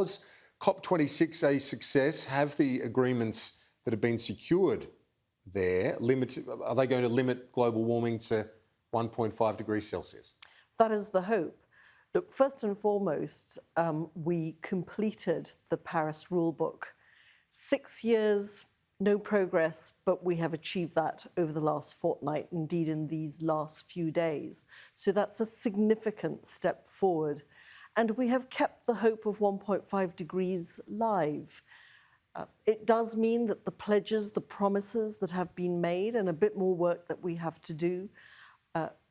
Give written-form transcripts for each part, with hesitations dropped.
Was COP26 a success? Have the agreements that have been secured there are they going to limit global warming to 1.5 degrees Celsius? That is the hope. Look, first and foremost, we completed the Paris rulebook. 6 years, no progress, but we have achieved that over the last fortnight, indeed in these last few days. So that's a significant step forward. And we have kept the hope of 1.5 degrees live. It does mean that the pledges, the promises that have been made and a bit more work that we have to do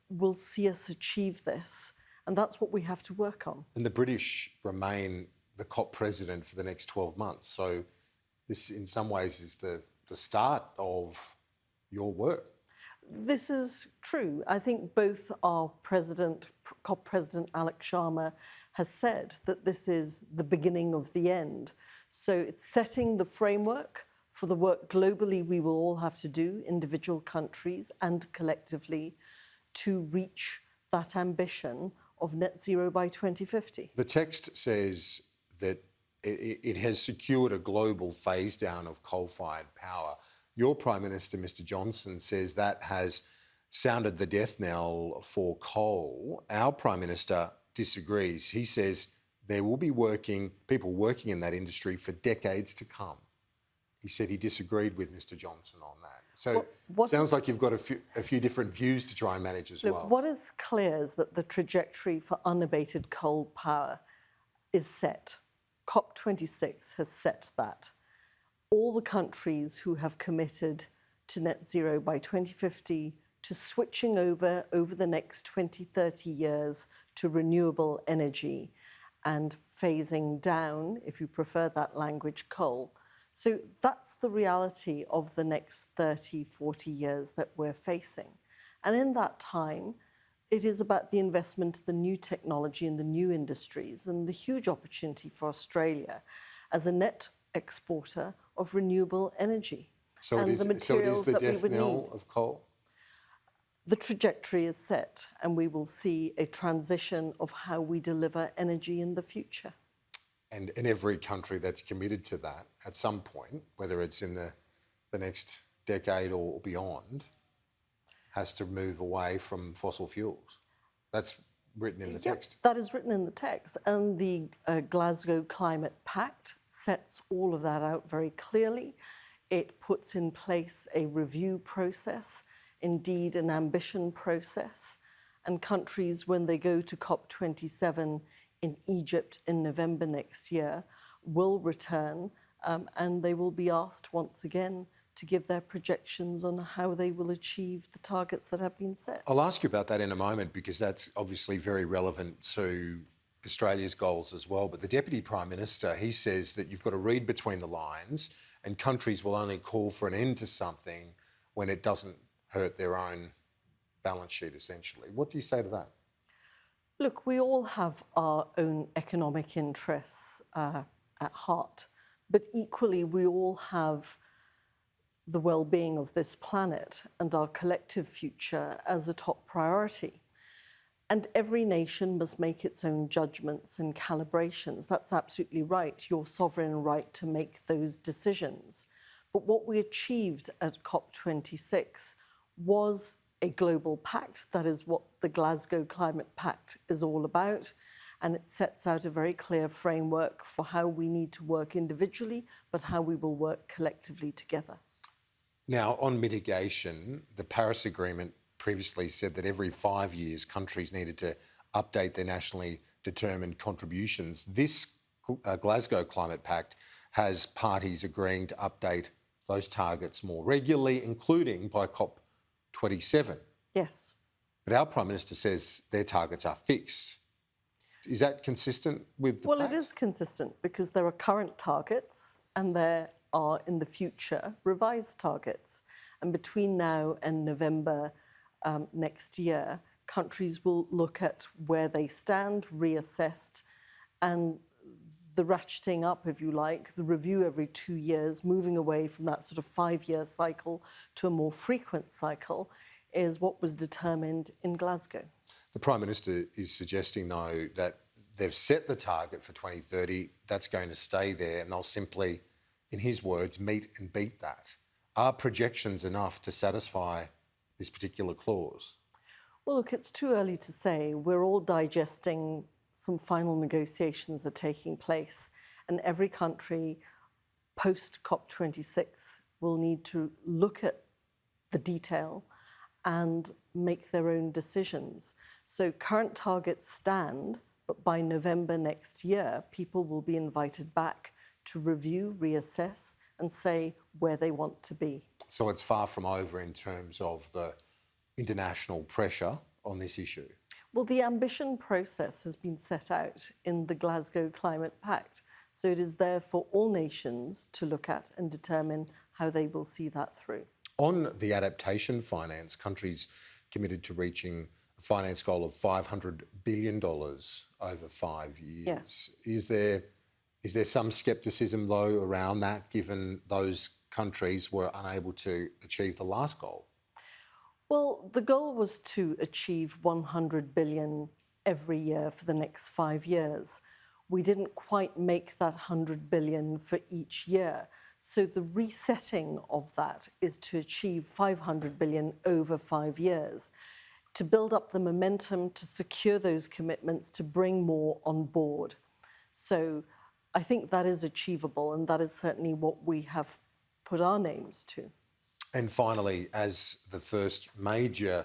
will see us achieve this. And that's what we have to work on. And the British remain the COP president for the next 12 months. So this, in some ways, is the start of your work. This is true. I think both our president, COP President Alex Sharma, has said that this is the beginning of the end. So it's setting the framework for the work globally we will all have to do, individual countries and collectively, to reach that ambition of net zero by 2050. The text says that it has secured a global phase down of coal-fired power. Your Prime Minister, Mr Johnson, says that has sounded the death knell for coal. Our Prime Minister disagrees. He says there will be people working in that industry for decades to come. He said he disagreed with Mr Johnson on that. So sounds like you've got a few different views to try and manage as well. What is clear is that the trajectory for unabated coal power is set. COP26 has set that. All the countries who have committed to net zero by 2050 to switching over the next 20, 30 years to renewable energy and phasing down, if you prefer that language, coal. So that's the reality of the next 30, 40 years that we're facing. And in that time, it is about the investment, the new technology and the new industries and the huge opportunity for Australia as a net exporter of renewable energy. So it is the death knell of coal? The trajectory is set and we will see a transition of how we deliver energy in the future. And every country that's committed to that at some point, whether it's in the next decade or beyond, has to move away from fossil fuels. That's written in the text. That is written in the text. And the Glasgow Climate Pact sets all of that out very clearly. It puts in place a review process, indeed an ambition process. And countries, when they go to COP27 in Egypt in November next year, will return and they will be asked once again to give their projections on how they will achieve the targets that have been set. I'll ask you about that in a moment because that's obviously very relevant to Australia's goals as well. But the Deputy Prime Minister, he says that you've got to read between the lines and countries will only call for an end to something when it doesn't hurt their own balance sheet, essentially. What do you say to that? Look, we all have our own economic interests at heart, but equally we all have the well-being of this planet and our collective future as a top priority. And every nation must make its own judgments and calibrations. That's absolutely right, your sovereign right to make those decisions. But what we achieved at COP26 was a global pact. That is what the Glasgow Climate Pact is all about. And it sets out a very clear framework for how we need to work individually, but how we will work collectively together. Now, on mitigation, the Paris Agreement previously said that every 5 years countries needed to update their nationally determined contributions. This Glasgow Climate Pact has parties agreeing to update those targets more regularly, including by COP27. Yes. But our Prime Minister says their targets are fixed. Is that consistent with the Well, pact? it is consistent because there are current targets and there are, in the future, revised targets. And between now and November next year, countries will look at where they stand, reassessed, and the ratcheting up, if you like, the review every 2 years, moving away from that sort of 5-year cycle to a more frequent cycle, is what was determined in Glasgow. The Prime Minister is suggesting, though, that they've set the target for 2030, that's going to stay there, and they'll simply, in his words, meet and beat that. Are projections enough to satisfy this particular clause? Well, look, it's too early to say. We're all digesting, some final negotiations are taking place, and every country post COP26 will need to look at the detail and make their own decisions. So current targets stand, but by November next year, people will be invited back to review, reassess, and say where they want to be. So it's far from over in terms of the international pressure on this issue. Well, the ambition process has been set out in the Glasgow Climate Pact. So it is there for all nations to look at and determine how they will see that through. On the adaptation finance, countries committed to reaching a finance goal of $500 billion over 5 years. Yes. Is there some scepticism, though, around that, given those countries were unable to achieve the last goal? Well, the goal was to achieve 100 billion every year for the next 5 years. We didn't quite make that 100 billion for each year. So the resetting of that is to achieve 500 billion over 5 years, to build up the momentum, to secure those commitments, to bring more on board. So I think that is achievable, and that is certainly what we have put our names to. And finally, as the first major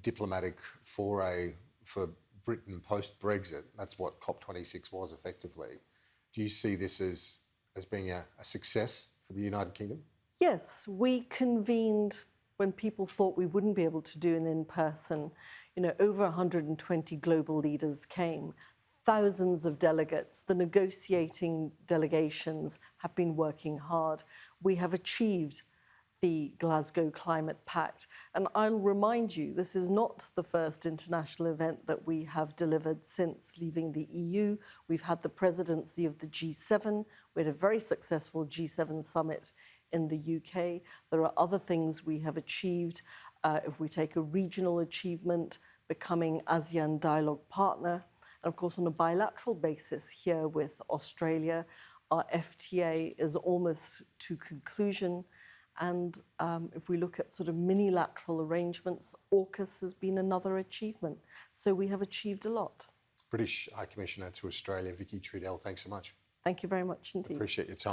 diplomatic foray for Britain post-Brexit, that's what COP26 was effectively, do you see this as being a success for the United Kingdom? Yes, we convened when people thought we wouldn't be able to do it in person. Over 120 global leaders came, thousands of delegates. The negotiating delegations have been working hard. We have achieved the Glasgow Climate Pact. And I'll remind you, this is not the first international event that we have delivered since leaving the EU. We've had the presidency of the G7. We had a very successful G7 summit in the UK. There are other things we have achieved. If we take a regional achievement, becoming ASEAN dialogue partner, and of course on a bilateral basis here with Australia, our FTA is almost to conclusion. And if we look at sort of mini-lateral arrangements, AUKUS has been another achievement. So we have achieved a lot. British High Commissioner to Australia, Vicki Treadell, thanks so much. Thank you very much indeed. Appreciate your time.